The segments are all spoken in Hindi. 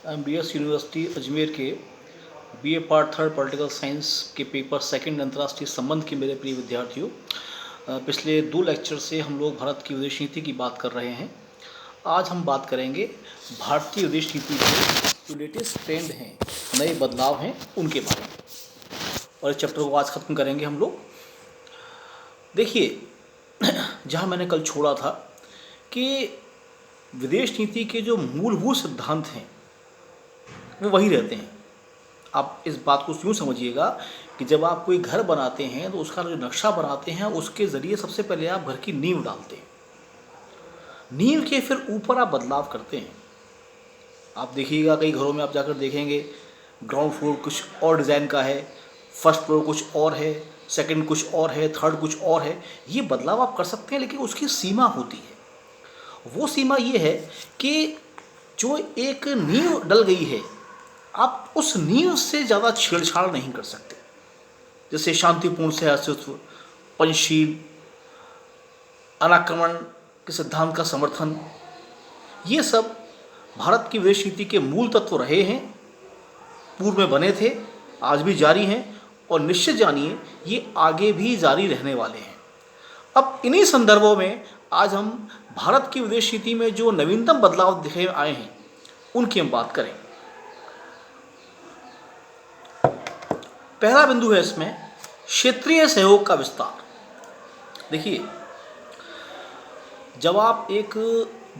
MBS यूनिवर्सिटी अजमेर के BA part third political science के पेपर सेकंड अंतर्राष्ट्रीय संबंध के मेरे प्रिय विद्यार्थियों, पिछले 2 लेक्चर से हम लोग भारत की विदेश नीति की बात कर रहे हैं। आज हम बात करेंगे भारतीय विदेश नीति के जो लेटेस्ट ट्रेंड हैं, नए बदलाव हैं, उनके बारे में। और इस चैप्टर को आज ख़त्म करेंगे हम लोग। देखिए, जहाँ मैंने कल छोड़ा था कि विदेश नीति के जो मूलभूत सिद्धांत हैं वो वही रहते हैं। आप इस बात को यूँ समझिएगा कि जब आप कोई घर बनाते हैं तो उसका जो नक्शा बनाते हैं उसके ज़रिए सबसे पहले आप घर की नींव डालते हैं। नींव के फिर ऊपर आप बदलाव करते हैं। आप देखिएगा कई घरों में आप जाकर देखेंगे ग्राउंड फ्लोर कुछ और डिज़ाइन का है, फर्स्ट फ्लोर कुछ और है, सेकंड कुछ और है, थर्ड कुछ और है। ये बदलाव आप कर सकते हैं, लेकिन उसकी सीमा होती है। वो सीमा ये है कि जो एक नींव डल गई है, आप उस नींव से ज़्यादा छेड़छाड़ नहीं कर सकते। जैसे शांतिपूर्ण सहअस्तित्व, पंचशील, अनाक्रमण के सिद्धांत का समर्थन, ये सब भारत की विदेश नीति के मूल तत्व रहे हैं, पूर्व में बने थे, आज भी जारी हैं और निश्चित जानिए ये आगे भी जारी रहने वाले हैं। अब इन्हीं संदर्भों में आज हम भारत की विदेश नीति में जो नवीनतम बदलाव दिखे आए हैं उनकी हम बात करें। पहला बिंदु है इसमें क्षेत्रीय सहयोग का विस्तार। देखिए, जब आप एक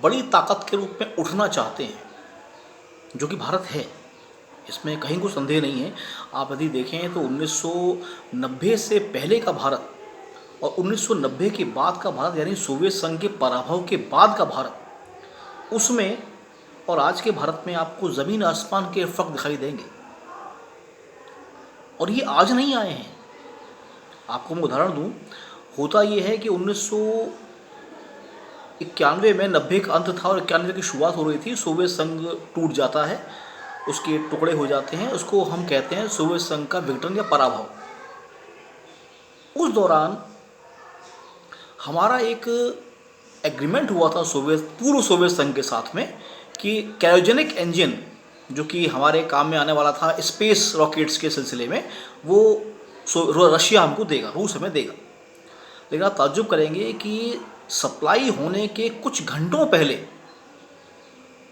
बड़ी ताकत के रूप में उठना चाहते हैं, जो कि भारत है, इसमें कहीं कोई संदेह नहीं है। आप यदि देखें तो 1990 से पहले का भारत और 1990 के बाद का भारत, यानी सोवियत संघ के पराभव के बाद का भारत, उसमें और आज के भारत में आपको ज़मीन आसमान के फ़र्क दिखाई देंगे। और ये आज नहीं आए हैं। आपको मैं उदाहरण दूं, होता ये है कि 1991 में, 90 का अंत था और 91 की शुरुआत हो रही थी, सोवियत संघ टूट जाता है, उसके टुकड़े हो जाते हैं, उसको हम कहते हैं सोवियत संघ का विघटन या पराभव। उस दौरान हमारा एक एग्रीमेंट हुआ था पूर्व सोवियत संघ के साथ में कि क्रायोजेनिक इंजन, जो कि हमारे काम में आने वाला था स्पेस रॉकेट्स के सिलसिले में, वो रशिया हमको देगा, रूस हमें देगा। लेकिन आप ताज्जुब करेंगे कि सप्लाई होने के कुछ घंटों पहले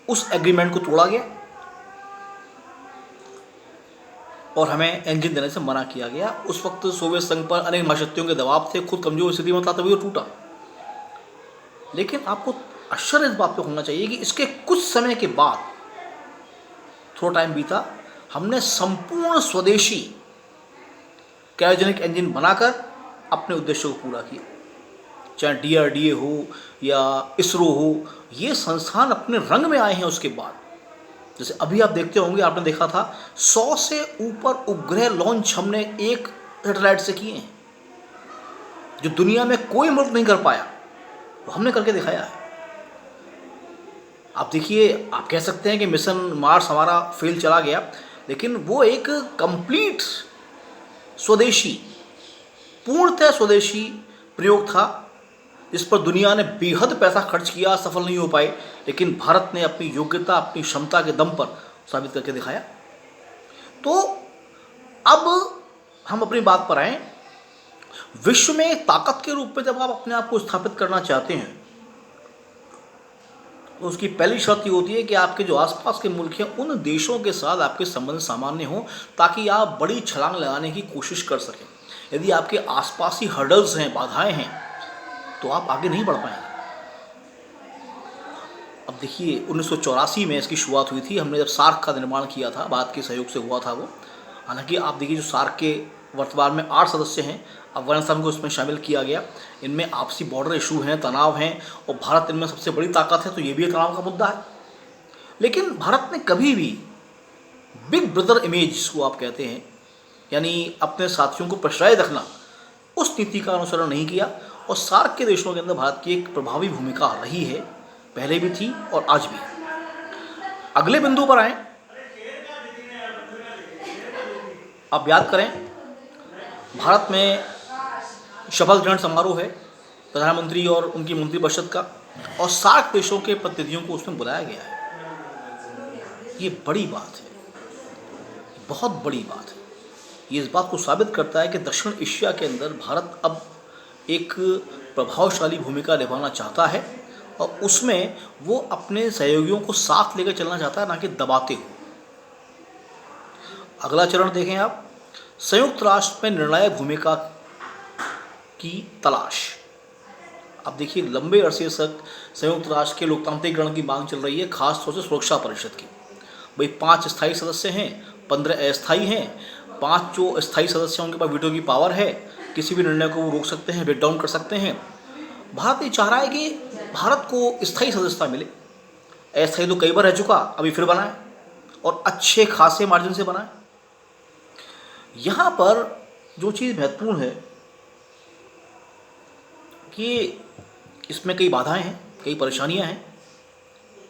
उस एग्रीमेंट को तोड़ा गया और हमें इंजन देने से मना किया गया। उस वक्त सोवियत संघ पर अनेक महाशक्तियों के दबाव थे, खुद कमजोर स्थिति में था, तभी वो टूटा। लेकिन आपको आश्चर्य इस बात पे होना चाहिए कि इसके कुछ समय के बाद, थोड़ा टाइम बीता, हमने संपूर्ण स्वदेशी क्रायोजेनिक इंजन बनाकर अपने उद्देश्य को पूरा किया। चाहे DRDA हो या इसरो हो, ये संस्थान अपने रंग में आए हैं उसके बाद। जैसे अभी आप देखते होंगे, आपने देखा था 100 से ऊपर उपग्रह लॉन्च हमने एक सैटेलाइट से किए हैं, जो दुनिया में कोई मुल्क नहीं कर पाया, वो हमने करके दिखाया है। आप देखिए, आप कह सकते हैं कि मिशन मार्स हमारा फेल चला गया, लेकिन वो एक कंप्लीट स्वदेशी, पूर्णतः स्वदेशी प्रयोग था, जिस पर दुनिया ने बेहद पैसा खर्च किया, सफल नहीं हो पाए, लेकिन भारत ने अपनी योग्यता, अपनी क्षमता के दम पर साबित करके दिखाया। तो अब हम अपनी बात पर आएं। विश्व में एक ताकत के रूप में जब आप अपने आप को स्थापित करना चाहते हैं तो उसकी पहली शर्त ये होती है कि आपके जो आसपास के मुल्क हैं, उन देशों के साथ आपके संबंध सामान्य हों, ताकि आप बड़ी छलांग लगाने की कोशिश कर सकें। यदि आपके आसपास ही हर्डल्स हैं, बाधाएं हैं, तो आप आगे नहीं बढ़ पाएंगे। अब देखिए, 1984 में इसकी शुरुआत हुई थी। हमने जब सार्क का निर्माण किया था, भारत के सहयोग से हुआ था वो। हालांकि आप देखिए, जो सार्क के वर्तमान में 8 सदस्य हैं, अफगानिस्तान को उसमें शामिल किया गया। इनमें आपसी बॉर्डर इशू हैं, तनाव हैं, और भारत इनमें सबसे बड़ी ताकत है, तो ये भी एक तनाव का मुद्दा है। लेकिन भारत ने कभी भी बिग ब्रदर इमेज, जिसको आप कहते हैं, यानी अपने साथियों को प्रश्रय रखना, उस नीति का अनुसरण नहीं किया। और सार्क के देशों के अंदर भारत की एक प्रभावी भूमिका रही है, पहले भी थी और आज भी। अगले बिंदु पर आए। आप याद करें, भारत में शपथ ग्रहण समारोह है प्रधानमंत्री और उनकी मंत्रिपरिषद का, और सार्क देशों के प्रतिनिधियों को उसमें बुलाया गया है। ये बड़ी बात है, बहुत बड़ी बात है। ये इस बात को साबित करता है कि दक्षिण एशिया के अंदर भारत अब एक प्रभावशाली भूमिका निभाना चाहता है और उसमें वो अपने सहयोगियों को साथ लेकर चलना चाहता है, ना कि दबाते हुए। अगला चरण देखें आप, संयुक्त राष्ट्र में निर्णायक भूमिका की तलाश। अब देखिए, लंबे अरसे तक संयुक्त राष्ट्र के लोकतांत्रिकरण की मांग चल रही है, खासतौर से सुरक्षा परिषद की। भाई 5 स्थायी सदस्य हैं, 15 अस्थायी हैं। 5 जो स्थायी सदस्य हैं उनके पास वीटो की पावर है, किसी भी निर्णय को वो रोक सकते हैं, ब्रेक डाउन कर सकते हैं। भारत ये चाह रहा है कि भारत को स्थायी सदस्यता मिले। अस्थायी तो कई बार रह चुका, अभी फिर बनाए और अच्छे खासे मार्जिन से बनाए। यहाँ पर जो चीज़ महत्वपूर्ण है कि इसमें कई बाधाएं हैं, कई परेशानियां हैं,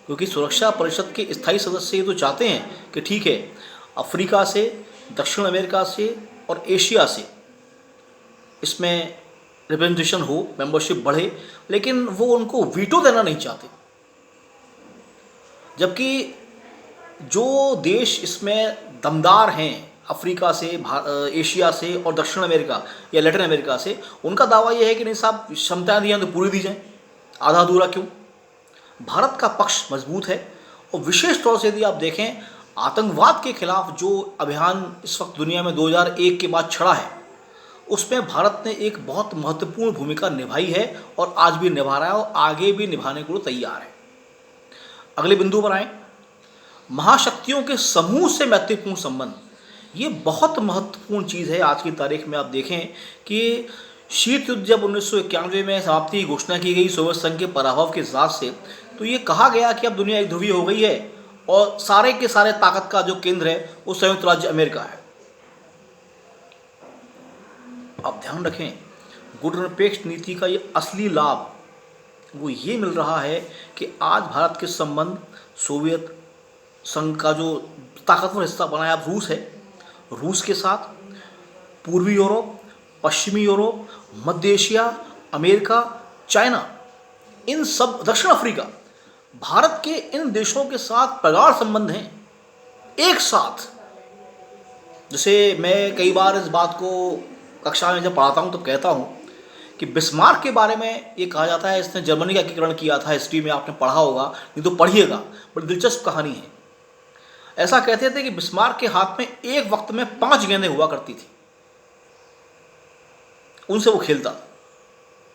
क्योंकि सुरक्षा परिषद के स्थायी सदस्य ये तो चाहते हैं कि ठीक है, अफ्रीका से, दक्षिण अमेरिका से और एशिया से इसमें रिप्रेजेंटेशन हो, मेंबरशिप बढ़े, लेकिन वो उनको वीटो देना नहीं चाहते। जबकि जो देश इसमें दमदार हैं, अफ्रीका से, एशिया से और दक्षिण अमेरिका या लैटिन अमेरिका से, उनका दावा यह है कि नहीं साहब, क्षमताएं दी हैं तो पूरी दी जाएं, आधा अधूरा क्यों। भारत का पक्ष मजबूत है और विशेष तौर से यदि आप देखें, आतंकवाद के खिलाफ जो अभियान इस वक्त दुनिया में 2001 के बाद छड़ा है, उसमें भारत ने एक बहुत महत्वपूर्ण भूमिका निभाई है और आज भी निभा रहा है और आगे भी निभाने को तैयार है। अगले बिंदु पर आए, महाशक्तियों के समूह से मैत्रीपूर्ण संबंध। ये बहुत महत्वपूर्ण चीज़ है आज की तारीख में। आप देखें कि शीत युद्ध जब 1991 में समाप्ति की घोषणा की गई सोवियत संघ के पराभव के साथ से, तो ये कहा गया कि अब दुनिया एक ध्रुवीय हो गई है और सारे के सारे ताकत का जो केंद्र है वो संयुक्त राज्य अमेरिका है। आप ध्यान रखें, गुणनिरपेक्ष नीति का ये असली लाभ वो ये मिल रहा है कि आज भारत के संबंध सोवियत संघ का जो ताकतवर हिस्सा बनाया अब रूस है, रूस के साथ पूर्वी यूरोप, पश्चिमी यूरोप, मध्य एशिया, अमेरिका, चाइना, इन सब, दक्षिण अफ्रीका, भारत के इन देशों के साथ प्रगाढ़ संबंध हैं एक साथ। जैसे मैं कई बार इस बात को कक्षा में जब पढ़ाता हूँ तो कहता हूँ कि बिस्मार्क के बारे में ये कहा जाता है इसने जर्मनी का एकीकरण किया था। हिस्ट्री में आपने पढ़ा होगा, नहीं तो पढ़िएगा, बड़ी दिलचस्प कहानी है। ऐसा कहते थे कि बिस्मार्क के हाथ में एक वक्त में 5 गेंदें हुआ करती थी, उनसे वो खेलता।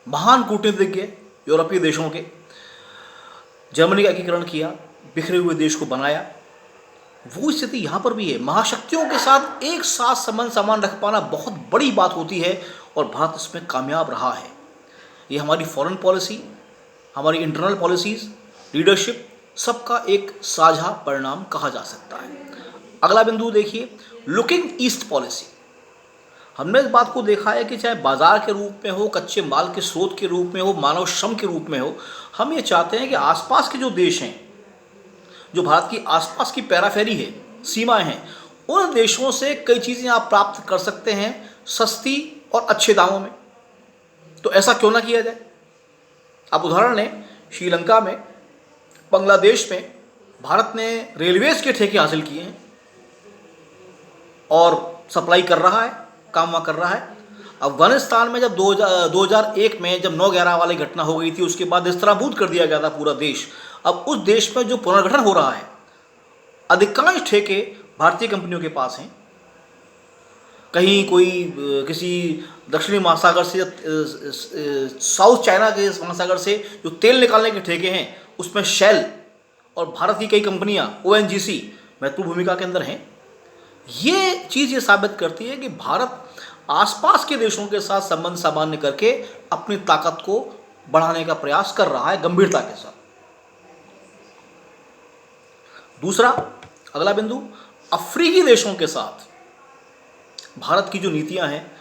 महान कूटनीतिज्ञ यूरोपीय देशों के, जर्मनी का एकीकरण किया, बिखरे हुए देश को बनाया। वो स्थिति यहाँ पर भी है। महाशक्तियों के साथ एक साथ संबंध सामान रख पाना बहुत बड़ी बात होती है और भारत इसमें कामयाब रहा है। ये हमारी फॉरेन पॉलिसी, हमारी इंटरनल पॉलिसीज, लीडरशिप, सबका एक साझा परिणाम कहा जा सकता है। अगला बिंदु देखिए, लुकिंग ईस्ट पॉलिसी। हमने इस बात को देखा है कि चाहे बाजार के रूप में हो, कच्चे माल के स्रोत के रूप में हो, मानव श्रम के रूप में हो, हम ये चाहते हैं कि आसपास के जो देश हैं, जो भारत की आसपास की पैराफेरी है, सीमाएं हैं, उन देशों से कई चीज़ें आप प्राप्त कर सकते हैं सस्ती और अच्छे दामों में। तो ऐसा क्यों ना किया जाए। आप उदाहरण लें, श्रीलंका में, बांग्लादेश में भारत ने रेलवेज के ठेके हासिल किए हैं और सप्लाई कर रहा है, काम वहाँ कर रहा है। अफगानिस्तान में जब 2001 में जब 9/11 वाली घटना हो गई थी, उसके बाद निस्तारभूत कर दिया गया था पूरा देश। अब उस देश में जो पुनर्गठन हो रहा है, अधिकांश ठेके भारतीय कंपनियों के पास हैं। कहीं कोई किसी दक्षिणी महासागर से, साउथ चाइना के महासागर से जो तेल निकालने के ठेके हैं, उसमें शेल और भारत की कई कंपनियां, ONGC महत्वपूर्ण भूमिका के अंदर हैं। ये चीज़ ये साबित करती है कि भारत आसपास के देशों के साथ संबंध सामान्य करके अपनी ताकत को बढ़ाने का प्रयास कर रहा है गंभीरता के साथ। दूसरा, अगला बिंदु, अफ्रीकी देशों के साथ भारत की जो नीतियां हैं,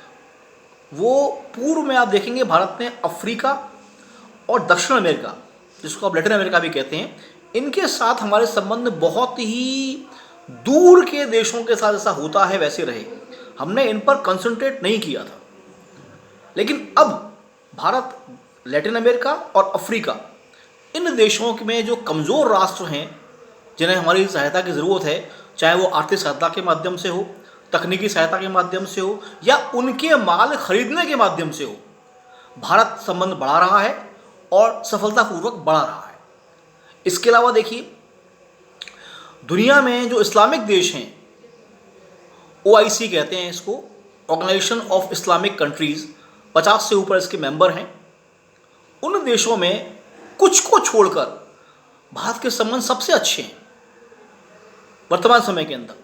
वो पूर्व में आप देखेंगे भारत ने अफ्रीका और दक्षिण अमेरिका, जिसको आप लैटिन अमेरिका भी कहते हैं, इनके साथ हमारे संबंध बहुत ही दूर के देशों के साथ जैसा होता है वैसे रहे। हमने इन पर कंसंट्रेट नहीं किया था। लेकिन अब भारत लैटिन अमेरिका और अफ्रीका, इन देशों में जो कमज़ोर राष्ट्र हैं जिन्हें हमारी सहायता की ज़रूरत है, चाहे वो आर्थिक सहायता के माध्यम से हो, तकनीकी सहायता के माध्यम से हो या उनके माल खरीदने के माध्यम से हो, भारत संबंध बढ़ा रहा है और सफलतापूर्वक बढ़ा रहा है। इसके अलावा देखिए, दुनिया में जो इस्लामिक देश हैं, OIC कहते हैं इसको, ऑर्गेनाइजेशन ऑफ इस्लामिक कंट्रीज़, 50 से ऊपर इसके मेंबर हैं। उन देशों में कुछ को छोड़कर भारत के संबंध सबसे अच्छे हैं वर्तमान समय के अंदर।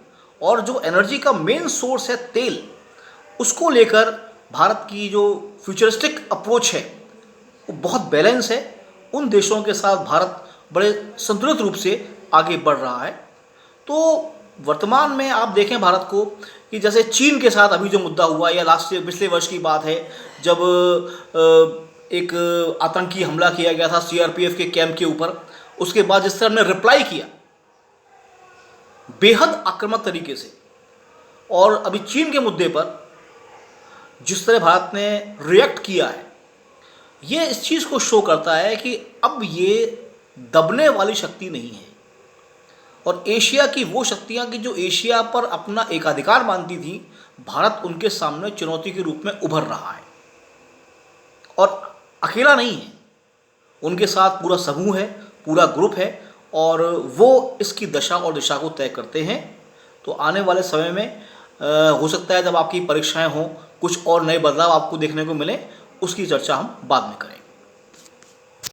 और जो एनर्जी का मेन सोर्स है तेल, उसको लेकर भारत की जो फ्यूचरिस्टिक अप्रोच है वो बहुत बैलेंस है। उन देशों के साथ भारत बड़े संतुलित रूप से आगे बढ़ रहा है। तो वर्तमान में आप देखें भारत को कि जैसे चीन के साथ अभी जो मुद्दा हुआ, या पिछले वर्ष की बात है जब एक आतंकी हमला किया गया था CRPF के कैंप के ऊपर, उसके बाद जिस तरह हमने रिप्लाई किया बेहद आक्रामक तरीके से, और अभी चीन के मुद्दे पर जिस तरह भारत ने रिएक्ट किया है, ये इस चीज़ को शो करता है कि अब ये दबने वाली शक्ति नहीं है। और एशिया की वो शक्तियां कि जो एशिया पर अपना एकाधिकार मानती थी, भारत उनके सामने चुनौती के रूप में उभर रहा है और अकेला नहीं है। उनके साथ पूरा समूह है, पूरा ग्रुप है, और वो इसकी दशा और दिशा को तय करते हैं। तो आने वाले समय में हो सकता है जब आपकी परीक्षाएं हों, कुछ और नए बदलाव आपको देखने को मिले, उसकी चर्चा हम बाद में करेंगे।